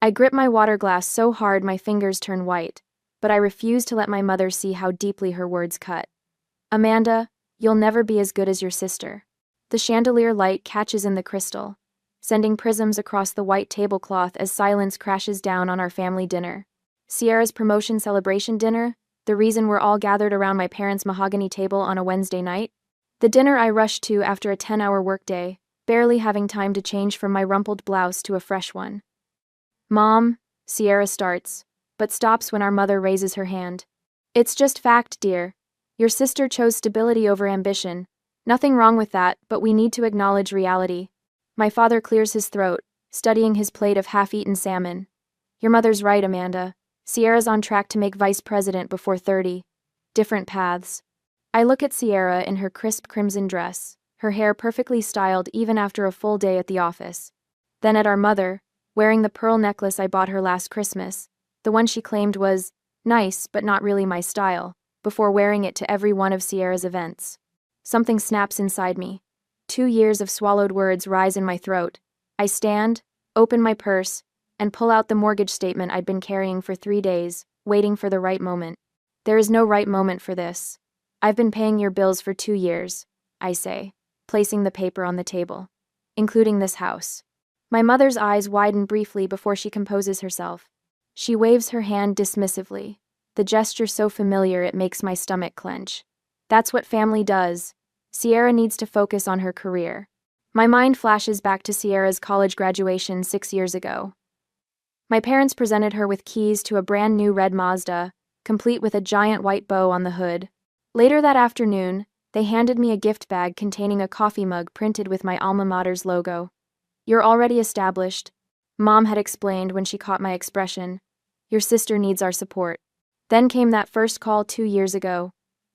I grip my water glass so hard my fingers turn white, but I refuse to let my mother see how deeply her words cut. Amanda, you'll never be as good as your sister. The chandelier light catches in the crystal, sending prisms across the white tablecloth as silence crashes down on our family dinner. Sierra's promotion celebration dinner, the reason we're all gathered around my parents' mahogany table on a Wednesday night. The dinner I rushed to after a 10-hour workday, barely having time to change from my rumpled blouse to a fresh one. Mom, Sierra starts, but stops when our mother raises her hand. It's just fact, dear. Your sister chose stability over ambition. Nothing wrong with that, but we need to acknowledge reality. My father clears his throat, studying his plate of half-eaten salmon. Your mother's right, Amanda. Sierra's on track to make vice president before 30. Different paths. I look at Sierra in her crisp crimson dress, her hair perfectly styled even after a full day at the office. Then at our mother, wearing the pearl necklace I bought her last Christmas, the one she claimed was nice but not really my style, before wearing it to every one of Sierra's events. Something snaps inside me. 2 years of swallowed words rise in my throat. I stand, open my purse, and pull out the mortgage statement I'd been carrying for 3 days, waiting for the right moment. There is no right moment for this. I've been paying your bills for 2 years, I say, placing the paper on the table, including this house. My mother's eyes widen briefly before she composes herself. She waves her hand dismissively, the gesture so familiar it makes my stomach clench. That's what family does. Sierra needs to focus on her career. My mind flashes back to Sierra's college graduation 6 years ago. My parents presented her with keys to a brand new red Mazda, complete with a giant white bow on the hood. Later that afternoon, they handed me a gift bag containing a coffee mug printed with my alma mater's logo. You're already established, Mom had explained when she caught my expression. Your sister needs our support. Then came that first call 2 years ago.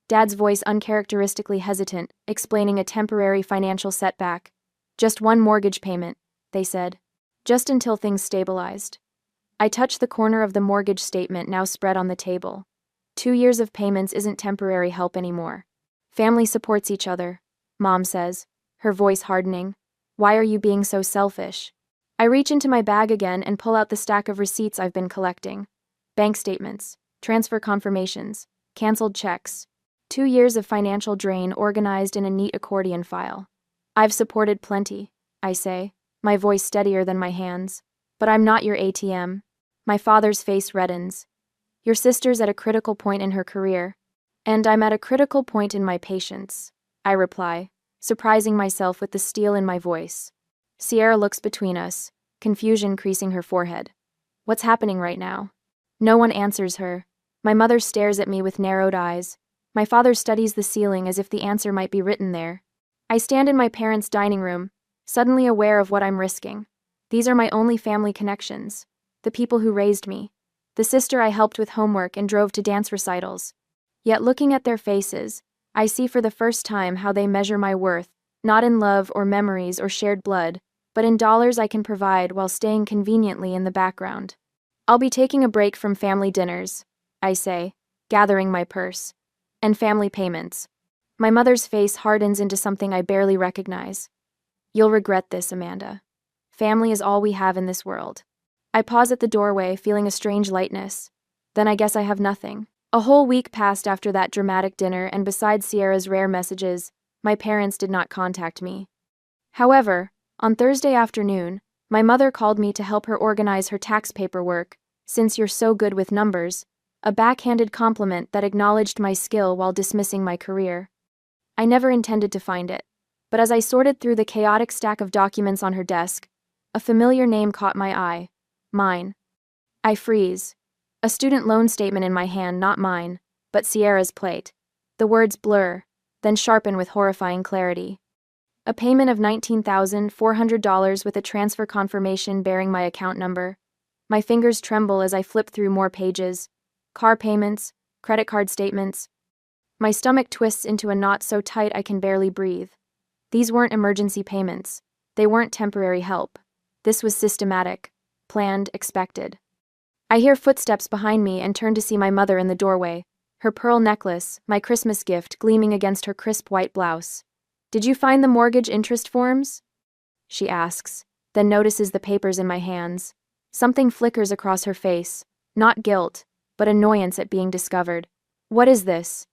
Dad's voice uncharacteristically hesitant, explaining a temporary financial setback. Just one mortgage payment, they said. Just until things stabilized. I touched the corner of the mortgage statement now spread on the table. 2 years of payments isn't temporary help anymore. Family supports each other, Mom says, her voice hardening. Why are you being so selfish? I reach into my bag again and pull out the stack of receipts I've been collecting. Bank statements, transfer confirmations, canceled checks. 2 years of financial drain organized in a neat accordion file. I've supported plenty, I say, my voice steadier than my hands. But I'm not your ATM. My father's face reddens. Your sister's at a critical point in her career. And I'm at a critical point in my patience, I reply, surprising myself with the steel in my voice. Sierra looks between us, confusion creasing her forehead. What's happening right now? No one answers her. My mother stares at me with narrowed eyes. My father studies the ceiling as if the answer might be written there. I stand in my parents' dining room, suddenly aware of what I'm risking. These are my only family connections, the people who raised me, the sister I helped with homework and drove to dance recitals. Yet looking at their faces, I see for the first time how they measure my worth, not in love or memories or shared blood, but in dollars I can provide while staying conveniently in the background. I'll be taking a break from family dinners, I say, gathering my purse, and family payments. My mother's face hardens into something I barely recognize. You'll regret this, Amanda. Family is all we have in this world. I pause at the doorway, feeling a strange lightness. Then I guess I have nothing. A whole week passed after that dramatic dinner, and besides Sierra's rare messages, my parents did not contact me. However, on Thursday afternoon, my mother called me to help her organize her tax paperwork, since you're so good with numbers, a backhanded compliment that acknowledged my skill while dismissing my career. I never intended to find it, but as I sorted through the chaotic stack of documents on her desk, a familiar name caught my eye. Mine. I freeze. A student loan statement in my hand, not mine, but Sierra's plate. The words blur, then sharpen with horrifying clarity. A payment of $19,400 with a transfer confirmation bearing my account number. My fingers tremble as I flip through more pages. Car payments, credit card statements. My stomach twists into a knot so tight I can barely breathe. These weren't emergency payments. They weren't temporary help. This was systematic, planned, expected. I hear footsteps behind me and turn to see my mother in the doorway, her pearl necklace, my Christmas gift, gleaming against her crisp white blouse. Did you find the mortgage interest forms? She asks, then notices the papers in my hands. Something flickers across her face, not guilt, but annoyance at being discovered. What is this?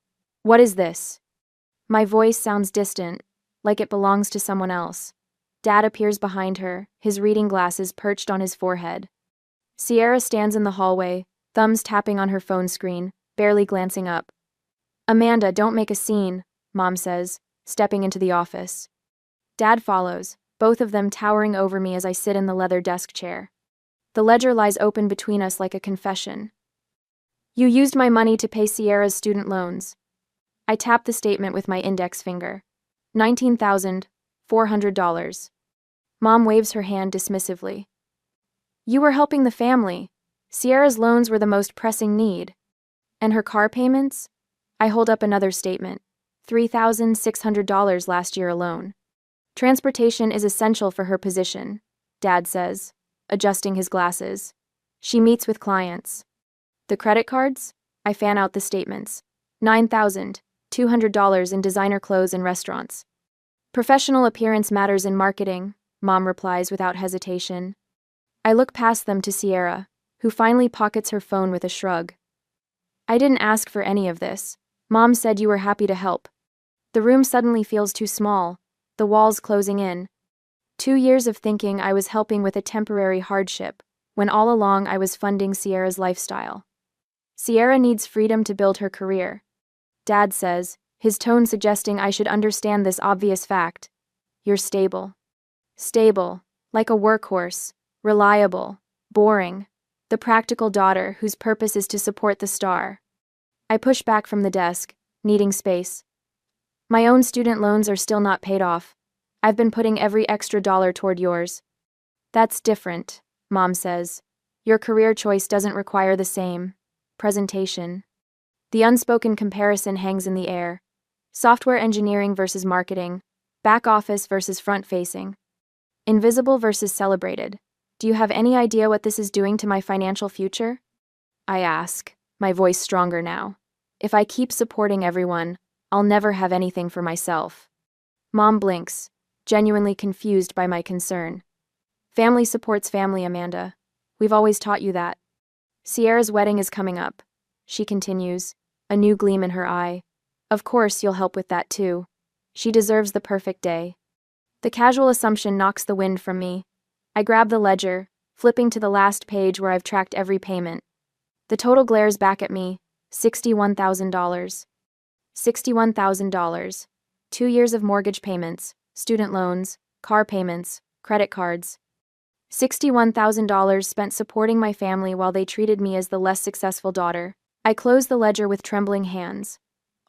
What is this? My voice sounds distant, like it belongs to someone else. Dad appears behind her, his reading glasses perched on his forehead. Sierra stands in the hallway, thumbs tapping on her phone screen, barely glancing up. Amanda, don't make a scene, Mom says, stepping into the office. Dad follows, both of them towering over me as I sit in the leather desk chair. The ledger lies open between us like a confession. You used my money to pay Sierra's student loans. I tap the statement with my index finger. $19,400. Mom waves her hand dismissively. You were helping the family. Sierra's loans were the most pressing need. And her car payments? I hold up another statement. $3,600 last year alone. Transportation is essential for her position, Dad says, adjusting his glasses. She meets with clients. The credit cards? I fan out the statements. $9,200 in designer clothes and restaurants. Professional appearance matters in marketing, Mom replies without hesitation. I look past them to Sierra, who finally pockets her phone with a shrug. I didn't ask for any of this. Mom said you were happy to help. The room suddenly feels too small, the walls closing in. 2 years of thinking I was helping with a temporary hardship, when all along I was funding Sierra's lifestyle. Sierra needs freedom to build her career. Dad says, his tone suggesting I should understand this obvious fact. You're stable. Stable, like a workhorse, reliable, boring, the practical daughter whose purpose is to support the star. I push back from the desk, needing space. My own student loans are still not paid off. I've been putting every extra dollar toward yours. That's different, Mom says. Your career choice doesn't require the same presentation. The unspoken comparison hangs in the air. Software engineering versus marketing, back office versus front-facing. Invisible versus celebrated. Do you have any idea what this is doing to my financial future? I ask, my voice stronger now. If I keep supporting everyone, I'll never have anything for myself. Mom blinks, genuinely confused by my concern. Family supports family, Amanda. We've always taught you that. Sierra's wedding is coming up, she continues, a new gleam in her eye. Of course you'll help with that too. She deserves the perfect day. The casual assumption knocks the wind from me. I grab the ledger, flipping to the last page where I've tracked every payment. The total glares back at me, $61,000. $61,000. 2 years of mortgage payments, student loans, car payments, credit cards. $61,000 spent supporting my family while they treated me as the less successful daughter. I closed the ledger with trembling hands.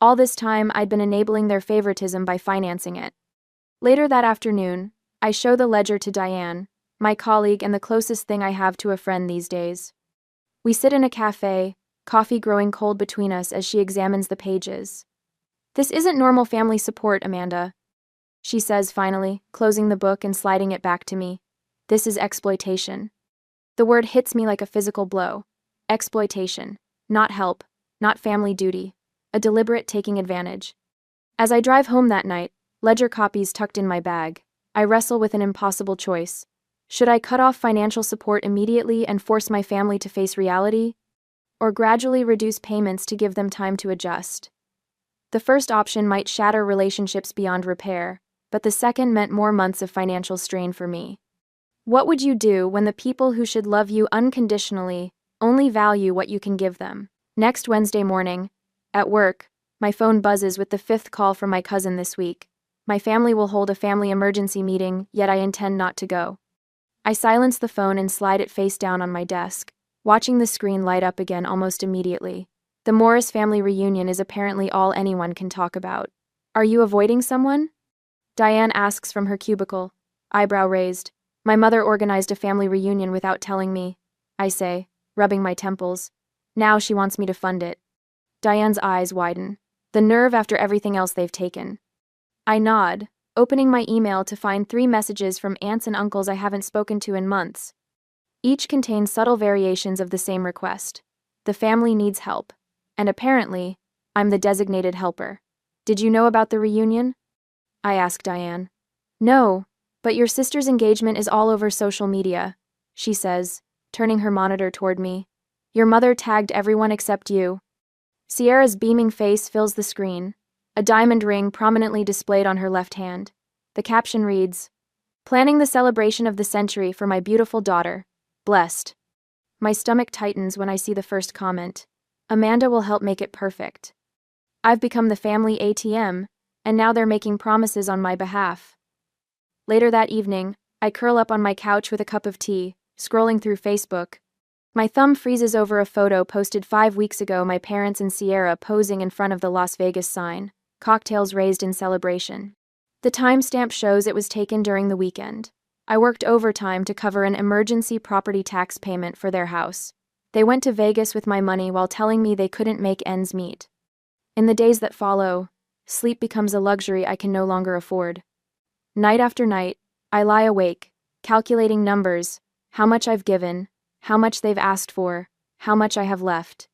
All this time, I'd been enabling their favoritism by financing it. Later that afternoon, I show the ledger to Diane, my colleague and the closest thing I have to a friend these days. We sit in a cafe, coffee growing cold between us as she examines the pages. This isn't normal family support, Amanda, she says finally, closing the book and sliding it back to me. This is exploitation. The word hits me like a physical blow. Exploitation. Not help, not family duty. A deliberate taking advantage. As I drive home that night, ledger copies tucked in my bag, I wrestle with an impossible choice. Should I cut off financial support immediately and force my family to face reality? Or gradually reduce payments to give them time to adjust? The first option might shatter relationships beyond repair, but the second meant more months of financial strain for me. What would you do when the people who should love you unconditionally only value what you can give them? Next Wednesday morning, at work, my phone buzzes with the 5th call from my cousin this week. My family will hold a family emergency meeting, yet I intend not to go. I silence the phone and slide it face down on my desk, watching the screen light up again almost immediately. The Morris family reunion is apparently all anyone can talk about. Are you avoiding someone? Diane asks from her cubicle, eyebrow raised. My mother organized a family reunion without telling me, I say, rubbing my temples. Now she wants me to fund it. Diane's eyes widen. The nerve after everything else they've taken. I nod, opening my email to find 3 messages from aunts and uncles I haven't spoken to in months. Each contains subtle variations of the same request. The family needs help. And apparently, I'm the designated helper. Did you know about the reunion? I ask Diane. No, but your sister's engagement is all over social media, she says, turning her monitor toward me. Your mother tagged everyone except you. Sierra's beaming face fills the screen, a diamond ring prominently displayed on her left hand. The caption reads, "Planning the celebration of the century for my beautiful daughter. Blessed." My stomach tightens when I see the first comment. Amanda will help make it perfect. I've become the family ATM, and now they're making promises on my behalf. Later that evening, I curl up on my couch with a cup of tea, scrolling through Facebook. My thumb freezes over a photo posted 5 weeks ago, my parents and Sierra posing in front of the Las Vegas sign, cocktails raised in celebration. The timestamp shows it was taken during the weekend. I worked overtime to cover an emergency property tax payment for their house. They went to Vegas with my money while telling me they couldn't make ends meet. In the days that follow, sleep becomes a luxury I can no longer afford. Night after night, I lie awake, calculating numbers, how much I've given, how much they've asked for, how much I have left.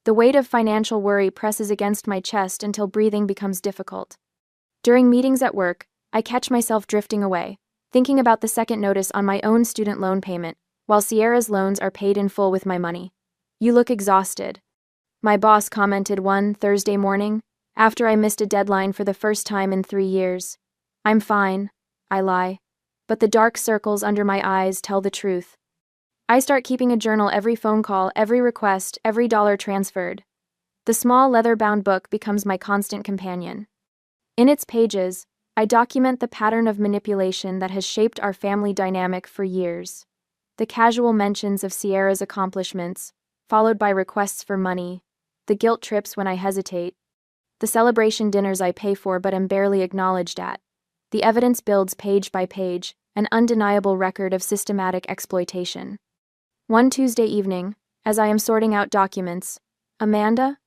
The weight of financial worry presses against my chest until breathing becomes difficult. During meetings at work, I catch myself drifting away, thinking about the second notice on my own student loan payment, while Sierra's loans are paid in full with my money. You look exhausted. My boss commented one Thursday morning, after I missed a deadline for the first time in 3 years. I'm fine, I lie, but the dark circles under my eyes tell the truth. I start keeping a journal, every phone call, every request, every dollar transferred. The small leather-bound book becomes my constant companion. In its pages, I document the pattern of manipulation that has shaped our family dynamic for years. The casual mentions of Sierra's accomplishments, followed by requests for money, the guilt trips when I hesitate, the celebration dinners I pay for but am barely acknowledged at. The evidence builds page by page, an undeniable record of systematic exploitation. One Tuesday evening, as I am sorting out documents, Amanda?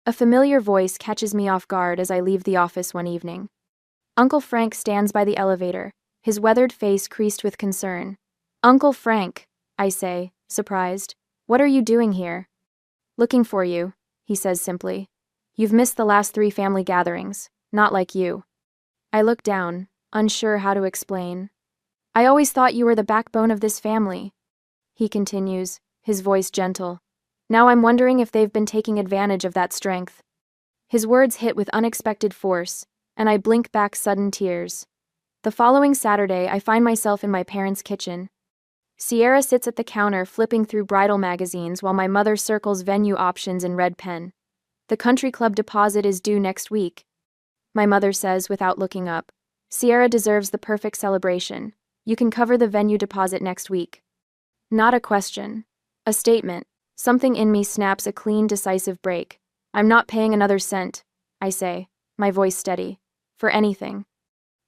A familiar voice catches me off guard as I leave the office one evening. Uncle Frank stands by the elevator, his weathered face creased with concern. Uncle Frank, I say, surprised. What are you doing here? Looking for you, he says simply. You've missed the last 3 family gatherings, not like you. I look down, unsure how to explain. I always thought you were the backbone of this family, he continues, his voice gentle. Now I'm wondering if they've been taking advantage of that strength. His words hit with unexpected force, and I blink back sudden tears. The following Saturday, I find myself in my parents' kitchen. Sierra sits at the counter flipping through bridal magazines while my mother circles venue options in red pen. The country club deposit is due next week. My mother says without looking up, Sierra deserves the perfect celebration. You can cover the venue deposit next week. Not a question. A statement. Something in me snaps a clean, decisive break. I'm not paying another cent, I say, my voice steady, for anything.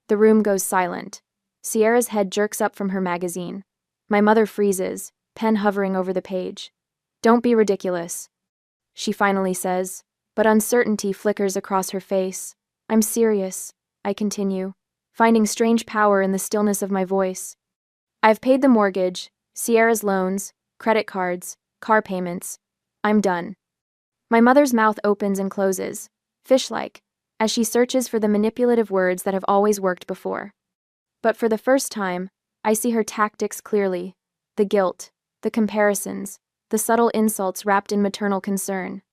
The room goes silent. Sierra's head jerks up from her magazine. My mother freezes, pen hovering over the page. Don't be ridiculous, she finally says, but uncertainty flickers across her face. I'm serious, I continue, finding strange power in the stillness of my voice. I've paid the mortgage, Sierra's loans, credit cards, car payments. I'm done. My mother's mouth opens and closes, fish-like, as she searches for the manipulative words that have always worked before. But for the first time, I see her tactics clearly. The guilt, the comparisons, the subtle insults wrapped in maternal concern.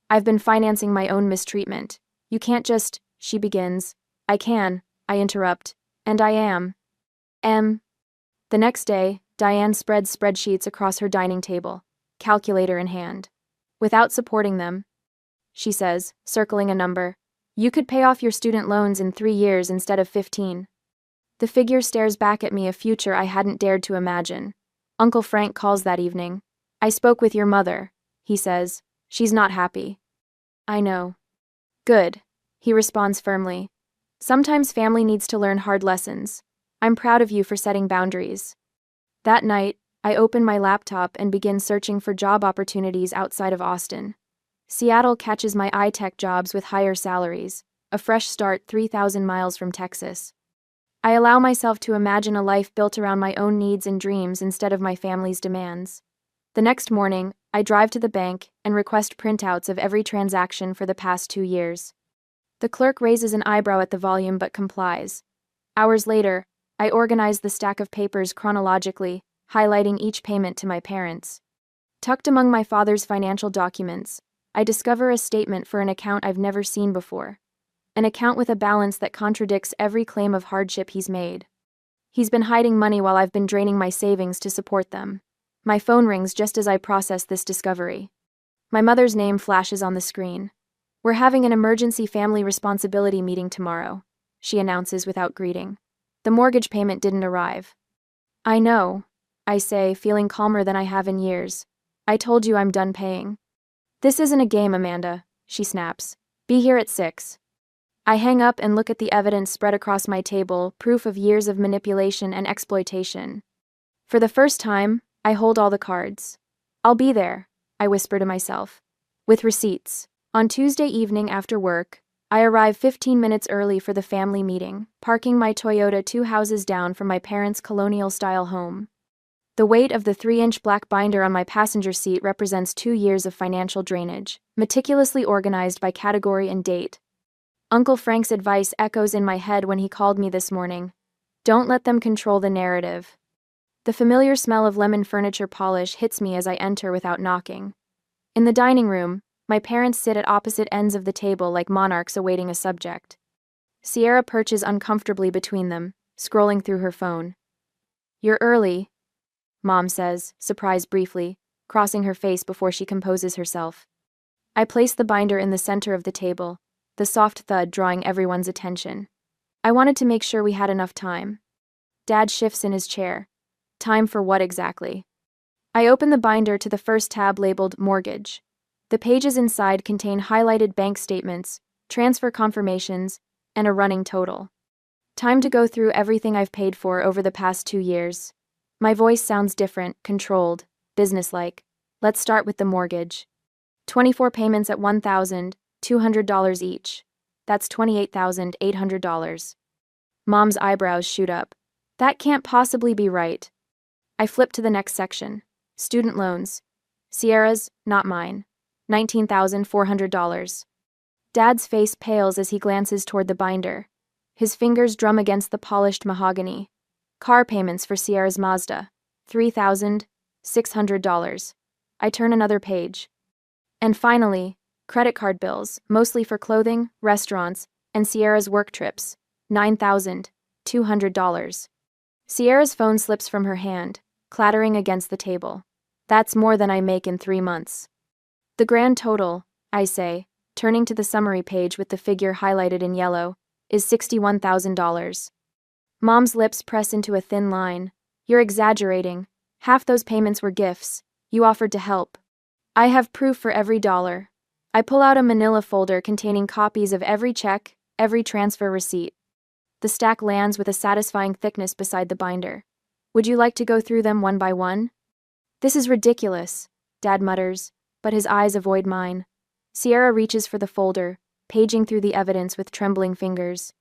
I've been financing my own mistreatment. You can't just, she begins. I can, I interrupt, and I am. The next day, Diane spreads spreadsheets across her dining table, calculator in hand. Without supporting them, she says, circling a number, you could pay off your student loans in 3 years instead of 15. The figure stares back at me, a future I hadn't dared to imagine. Uncle Frank calls that evening. I spoke with your mother, he says. She's not happy. I know. Good, he responds firmly. Sometimes family needs to learn hard lessons. I'm proud of you for setting boundaries. That night, I open my laptop and begin searching for job opportunities outside of Austin. Seattle catches my eye, tech jobs with higher salaries, a fresh start 3,000 miles from Texas. I allow myself to imagine a life built around my own needs and dreams instead of my family's demands. The next morning, I drive to the bank and request printouts of every transaction for the past 2 years. The clerk raises an eyebrow at the volume but complies. Hours later, I organize the stack of papers chronologically, highlighting each payment to my parents. Tucked among my father's financial documents, I discover a statement for an account I've never seen before. An account with a balance that contradicts every claim of hardship he's made. He's been hiding money while I've been draining my savings to support them. My phone rings just as I process this discovery. My mother's name flashes on the screen. "We're having an emergency family responsibility meeting tomorrow," she announces without greeting. "The mortgage payment didn't arrive." "I know," I say, feeling calmer than I have in years. "I told you I'm done paying." "This isn't a game, Amanda," she snaps. "Be here at 6. I hang up and look at the evidence spread across my table, proof of years of manipulation and exploitation. For the first time, I hold all the cards. "I'll be there," I whisper to myself. With receipts. On Tuesday evening after work, I arrive 15 minutes early for the family meeting, parking my Toyota 2 houses down from my parents' colonial-style home. The weight of the 3-inch black binder on my passenger seat represents 2 years of financial drainage, meticulously organized by category and date. Uncle Frank's advice echoes in my head when he called me this morning. Don't let them control the narrative. The familiar smell of lemon furniture polish hits me as I enter without knocking. In the dining room, my parents sit at opposite ends of the table like monarchs awaiting a subject. Sierra perches uncomfortably between them, scrolling through her phone. "You're early," Mom says, surprised briefly, crossing her face before she composes herself. I place the binder in the center of the table, the soft thud drawing everyone's attention. I wanted to make sure we had enough time. Dad shifts in his chair. Time for what exactly? I open the binder to the first tab labeled Mortgage. The pages inside contain highlighted bank statements, transfer confirmations, and a running total. Time to go through everything I've paid for over the past 2 years. My voice sounds different, controlled, businesslike. Let's start with the mortgage. 24 payments at $1,200 each. That's $28,800. Mom's eyebrows shoot up. That can't possibly be right. I flip to the next section. Student loans. Sierra's, not mine. $19,400. Dad's face pales as he glances toward the binder. His fingers drum against the polished mahogany. Car payments for Sierra's Mazda. $3,600. I turn another page. And finally, credit card bills, mostly for clothing, restaurants, and Sierra's work trips. $9,200. Sierra's phone slips from her hand, clattering against the table. That's more than I make in 3 months. The grand total, I say, turning to the summary page with the figure highlighted in yellow, is $61,000. Mom's lips press into a thin line. You're exaggerating. Half those payments were gifts. You offered to help. I have proof for every dollar. I pull out a manila folder containing copies of every check, every transfer receipt. The stack lands with a satisfying thickness beside the binder. Would you like to go through them one by one? This is ridiculous, Dad mutters, but his eyes avoid mine. Sierra reaches for the folder, paging through the evidence with trembling fingers.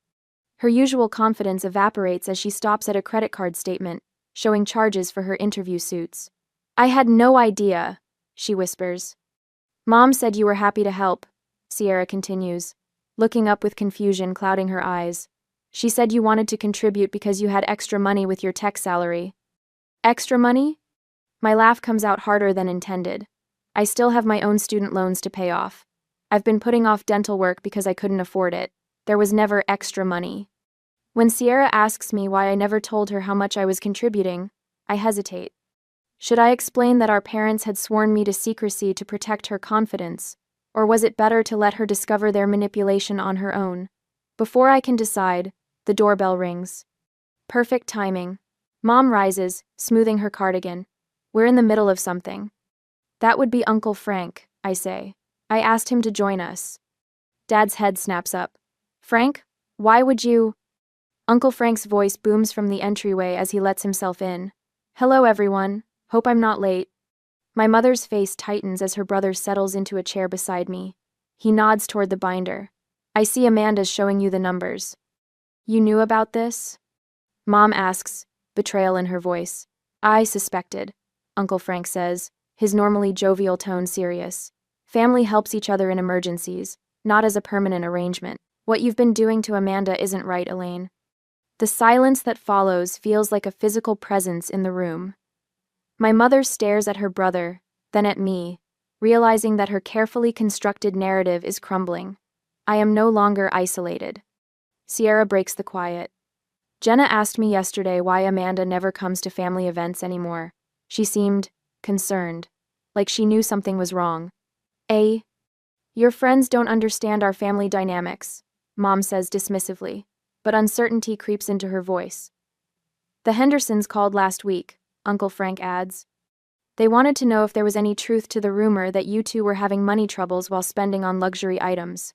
Her usual confidence evaporates as she stops at a credit card statement, showing charges for her interview suits. I had no idea, she whispers. Mom said you were happy to help, Sierra continues, looking up with confusion clouding her eyes. She said you wanted to contribute because you had extra money with your tech salary. Extra money? My laugh comes out harder than intended. I still have my own student loans to pay off. I've been putting off dental work because I couldn't afford it. There was never extra money. When Sierra asks me why I never told her how much I was contributing, I hesitate. Should I explain that our parents had sworn me to secrecy to protect her confidence, or was it better to let her discover their manipulation on her own? Before I can decide, the doorbell rings. Perfect timing. Mom rises, smoothing her cardigan. We're in the middle of something. That would be Uncle Frank, I say. I asked him to join us. Dad's head snaps up. Frank? Why would you? Uncle Frank's voice booms from the entryway as he lets himself in. Hello, everyone. Hope I'm not late. My mother's face tightens as her brother settles into a chair beside me. He nods toward the binder. I see Amanda's showing you the numbers. You knew about this? Mom asks, betrayal in her voice. I suspected, Uncle Frank says, his normally jovial tone serious. Family helps each other in emergencies, not as a permanent arrangement. What you've been doing to Amanda isn't right, Elaine. The silence that follows feels like a physical presence in the room. My mother stares at her brother, then at me, realizing that her carefully constructed narrative is crumbling. I am no longer isolated. Sierra breaks the quiet. Jenna asked me yesterday why Amanda never comes to family events anymore. She seemed concerned, like she knew something was wrong. Your friends don't understand our family dynamics, Mom says dismissively, but uncertainty creeps into her voice. The Hendersons called last week, Uncle Frank adds. They wanted to know if there was any truth to the rumor that you two were having money troubles while spending on luxury items.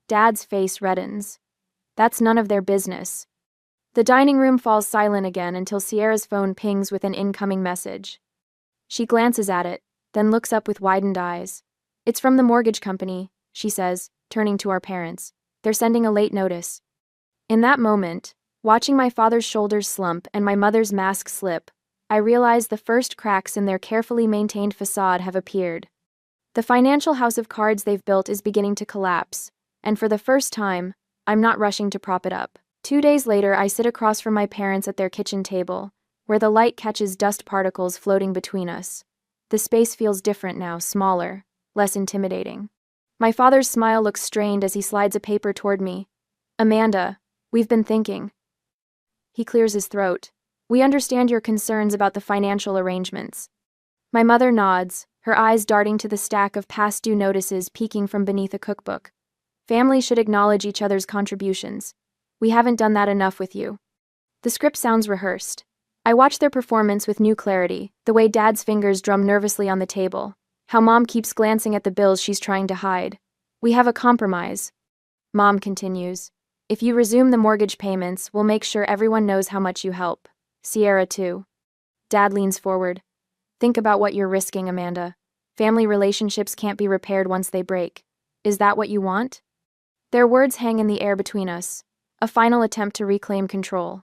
Dad's face reddens. That's none of their business. The dining room falls silent again until Sierra's phone pings with an incoming message. She glances at it, then looks up with widened eyes. It's from the mortgage company, she says, turning to our parents. They're sending a late notice. In that moment, watching my father's shoulders slump and my mother's mask slip, I realize the first cracks in their carefully maintained facade have appeared. The financial house of cards they've built is beginning to collapse, and for the first time, I'm not rushing to prop it up. 2 days later, I sit across from my parents at their kitchen table, where the light catches dust particles floating between us. The space feels different now, smaller, less intimidating. My father's smile looks strained as he slides a paper toward me. Amanda, we've been thinking. He clears his throat. We understand your concerns about the financial arrangements. My mother nods, her eyes darting to the stack of past due notices peeking from beneath a cookbook. Families should acknowledge each other's contributions. We haven't done that enough with you. The script sounds rehearsed. I watch their performance with new clarity, the way Dad's fingers drum nervously on the table, how Mom keeps glancing at the bills she's trying to hide. We have a compromise. Mom continues. If you resume the mortgage payments, we'll make sure everyone knows how much you help. Sierra too. Dad leans forward. Think about what you're risking, Amanda. Family relationships can't be repaired once they break. Is that what you want? Their words hang in the air between us. A final attempt to reclaim control.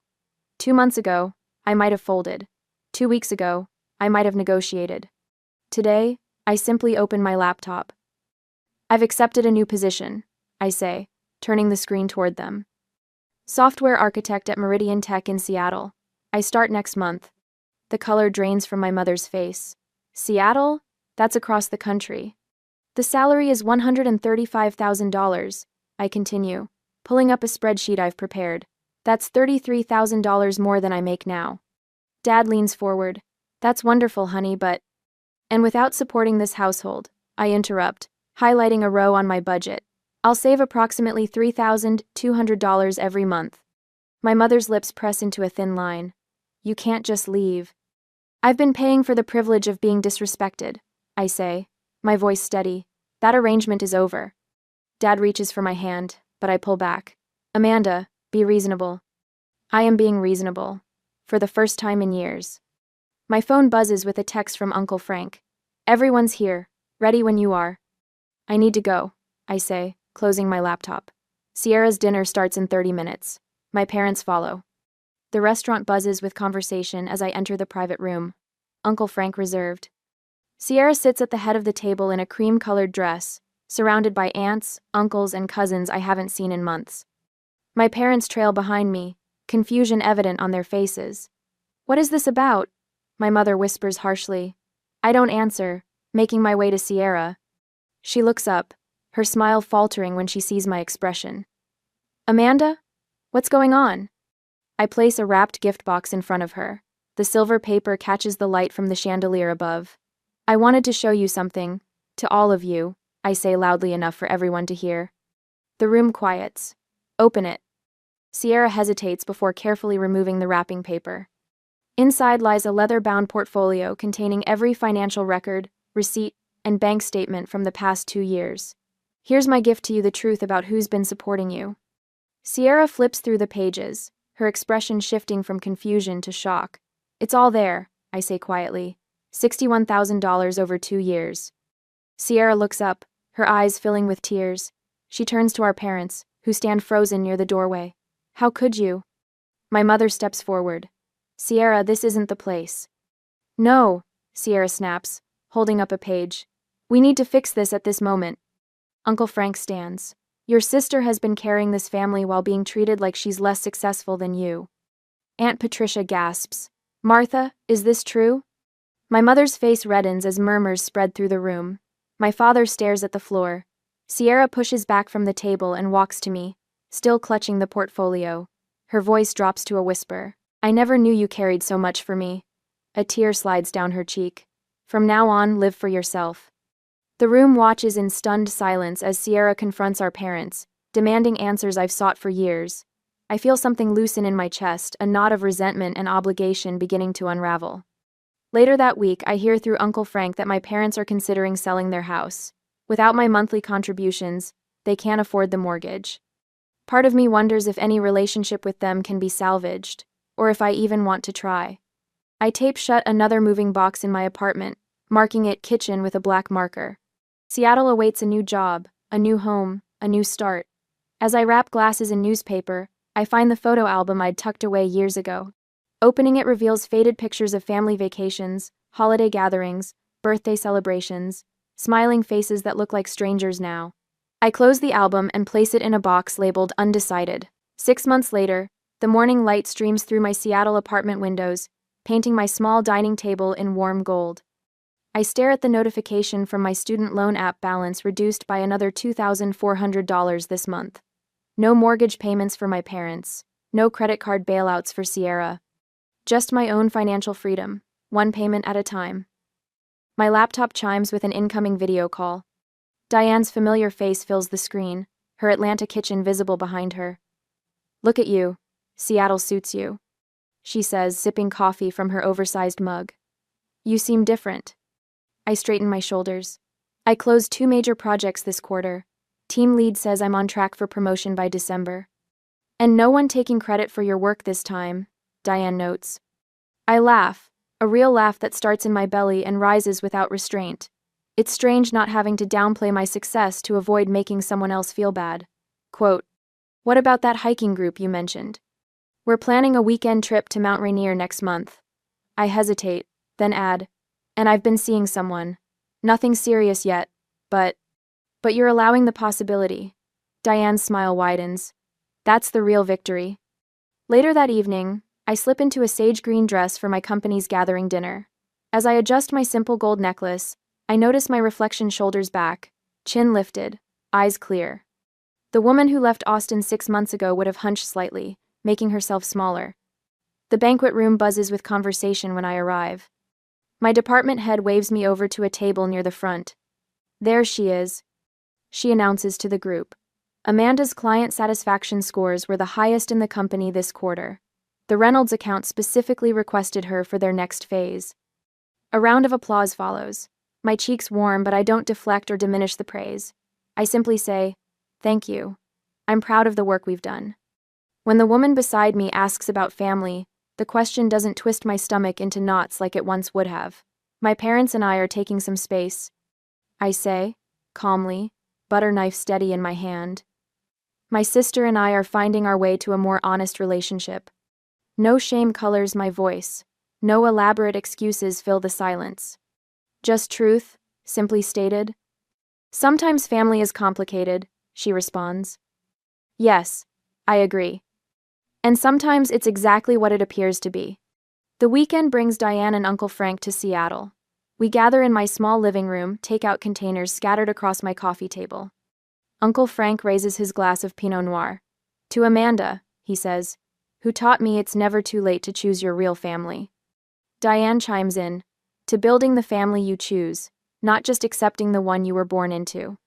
2 months ago, I might have folded. 2 weeks ago, I might have negotiated. Today, I simply open my laptop. I've accepted a new position, I say, turning the screen toward them. Software architect at Meridian Tech in Seattle. I start next month. The color drains from my mother's face. Seattle? That's across the country. The salary is $135,000, I continue, pulling up a spreadsheet I've prepared. That's $33,000 more than I make now. Dad leans forward. That's wonderful, honey, but... And without supporting this household, I interrupt, highlighting a row on my budget. I'll save approximately $3,200 every month. My mother's lips press into a thin line. You can't just leave. I've been paying for the privilege of being disrespected, I say, my voice steady. That arrangement is over. Dad reaches for my hand, but I pull back. Amanda, be reasonable. I am being reasonable. For the first time in years. My phone buzzes with a text from Uncle Frank. Everyone's here, ready when you are. I need to go, I say, closing my laptop. Sierra's dinner starts in 30 minutes. My parents follow. The restaurant buzzes with conversation as I enter the private room. Uncle Frank reserved. Sierra sits at the head of the table in a cream-colored dress, surrounded by aunts, uncles, and cousins I haven't seen in months. My parents trail behind me, confusion evident on their faces. What is this about? My mother whispers harshly. I don't answer, making my way to Sierra. She looks up, her smile faltering when she sees my expression. Amanda? What's going on? I place a wrapped gift box in front of her. The silver paper catches the light from the chandelier above. I wanted to show you something, to all of you, I say loudly enough for everyone to hear. The room quiets. Open it. Sierra hesitates before carefully removing the wrapping paper. Inside lies a leather-bound portfolio containing every financial record, receipt, and bank statement from the past 2 years. Here's my gift to you, the truth about who's been supporting you. Sierra flips through the pages, her expression shifting from confusion to shock. It's all there, I say quietly. $61,000 over 2 years. Sierra looks up, her eyes filling with tears. She turns to our parents, who stand frozen near the doorway. How could you? My mother steps forward. Sierra, this isn't the place. No, Sierra snaps, holding up a page. We need to fix this at this moment. Uncle Frank stands. Your sister has been carrying this family while being treated like she's less successful than you. Aunt Patricia gasps. Martha, is this true? My mother's face reddens as murmurs spread through the room. My father stares at the floor. Sierra pushes back from the table and walks to me, still clutching the portfolio. Her voice drops to a whisper. I never knew you cared so much for me. A tear slides down her cheek. From now on, live for yourself. The room watches in stunned silence as Sierra confronts our parents, demanding answers I've sought for years. I feel something loosen in my chest, a knot of resentment and obligation beginning to unravel. Later that week, I hear through Uncle Frank that my parents are considering selling their house. Without my monthly contributions, they can't afford the mortgage. Part of me wonders if any relationship with them can be salvaged, or if I even want to try. I tape shut another moving box in my apartment, marking it kitchen with a black marker. Seattle awaits a new job, a new home, a new start. As I wrap glasses in newspaper, I find the photo album I'd tucked away years ago. Opening it reveals faded pictures of family vacations, holiday gatherings, birthday celebrations, smiling faces that look like strangers now. I close the album and place it in a box labeled Undecided. 6 months later, the morning light streams through my Seattle apartment windows, painting my small dining table in warm gold. I stare at the notification from my student loan app balance reduced by another $2,400 this month. No mortgage payments for my parents, no credit card bailouts for Sierra. Just my own financial freedom, one payment at a time. My laptop chimes with an incoming video call. Diane's familiar face fills the screen, her Atlanta kitchen visible behind her. Look at you. Seattle suits you, she says, sipping coffee from her oversized mug. You seem different. I straighten my shoulders. I closed 2 major projects this quarter. Team lead says I'm on track for promotion by December. And no one taking credit for your work this time, Diane notes. I laugh, a real laugh that starts in my belly and rises without restraint. It's strange not having to downplay my success to avoid making someone else feel bad. Quote, what about that hiking group you mentioned? We're planning a weekend trip to Mount Rainier next month. I hesitate, then add, and I've been seeing someone. Nothing serious yet, but you're allowing the possibility. Diane's smile widens. That's the real victory. Later that evening, I slip into a sage green dress for my company's gathering dinner. As I adjust my simple gold necklace, I notice my reflection shoulders back, chin lifted, eyes clear. The woman who left Austin 6 months ago would have hunched slightly, making herself smaller. The banquet room buzzes with conversation when I arrive. My department head waves me over to a table near the front. There she is, she announces to the group. Amanda's client satisfaction scores were the highest in the company this quarter. The Reynolds account specifically requested her for their next phase. A round of applause follows. My cheeks warm, but I don't deflect or diminish the praise. I simply say, thank you. I'm proud of the work we've done. When the woman beside me asks about family, the question doesn't twist my stomach into knots like it once would have. My parents and I are taking some space, I say, calmly, butter knife steady in my hand. My sister and I are finding our way to a more honest relationship. No shame colors my voice. No elaborate excuses fill the silence. Just truth, simply stated. Sometimes family is complicated, she responds. Yes, I agree. And sometimes it's exactly what it appears to be. The weekend brings Diane and Uncle Frank to Seattle. We gather in my small living room, takeout containers scattered across my coffee table. Uncle Frank raises his glass of Pinot Noir. To Amanda, he says, who taught me it's never too late to choose your real family. Diane chimes in, to building the family you choose, not just accepting the one you were born into.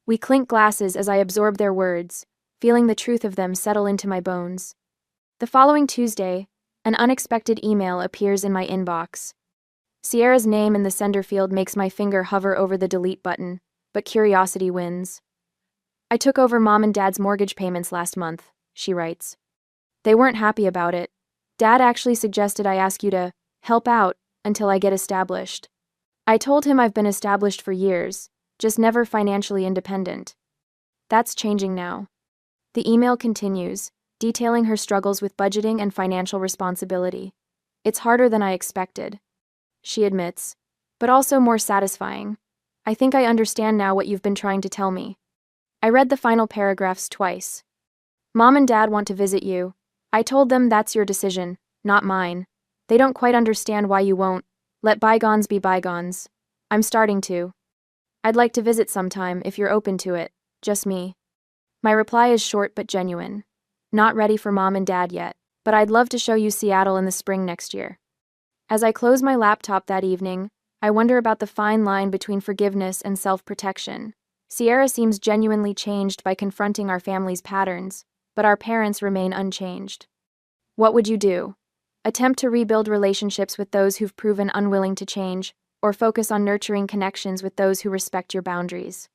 We clink glasses as I absorb their words, feeling the truth of them settle into my bones. The following Tuesday, an unexpected email appears in my inbox. Sierra's name in the sender field makes my finger hover over the delete button, but curiosity wins. I took over Mom and Dad's mortgage payments last month, she writes. They weren't happy about it. Dad actually suggested I ask you to help out until I get established. I told him I've been established for years, just never financially independent. That's changing now. The email continues, detailing her struggles with budgeting and financial responsibility. It's harder than I expected, she admits, but also more satisfying. I think I understand now what you've been trying to tell me. I read the final paragraphs twice. Mom and Dad want to visit you. I told them that's your decision, not mine. They don't quite understand why you won't Let bygones be bygones. I'm starting to. I'd like to visit sometime if you're open to it, just me. My reply is short but genuine. Not ready for mom and dad yet, but I'd love to show you Seattle in the spring next year. As I close my laptop that evening, I wonder about the fine line between forgiveness and self-protection. Sierra seems genuinely changed by confronting our family's patterns, but our parents remain unchanged. What would you do? Attempt to rebuild relationships with those who've proven unwilling to change, or focus on nurturing connections with those who respect your boundaries?